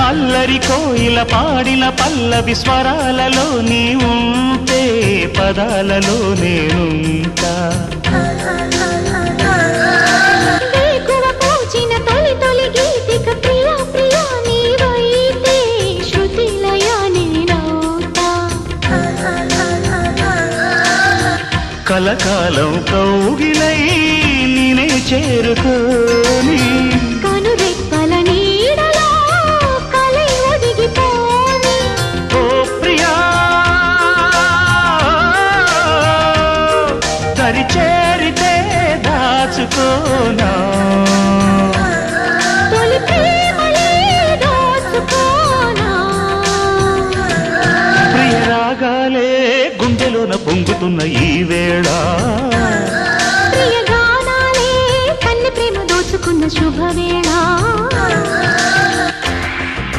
అల్లరి కోయిల పాడిన పల్లవి స్వరాలలో నీ ఉంటే పదాలలో నేనుంటా వేకువ పూచిన తొలి తొలి గీతిక ప్రియా ప్రియా నీవైతే శృతిలయ నేనవుతా కలకాలం కౌగిలై నేనే చేరుకోని కనురెప్పల నీడలో కలై ఒదిగిపోని ఓ ప్రియా దరి చేరితే దాచుకోనా తొలి ప్రేమలే దోచుకోనా ప్రియ రాగాలే గుండెలోన పొంగుతున్న ఈ వేళ ప్రియ గానాలే కన్నె ప్రేమ దోచుకున్న శుభవేళ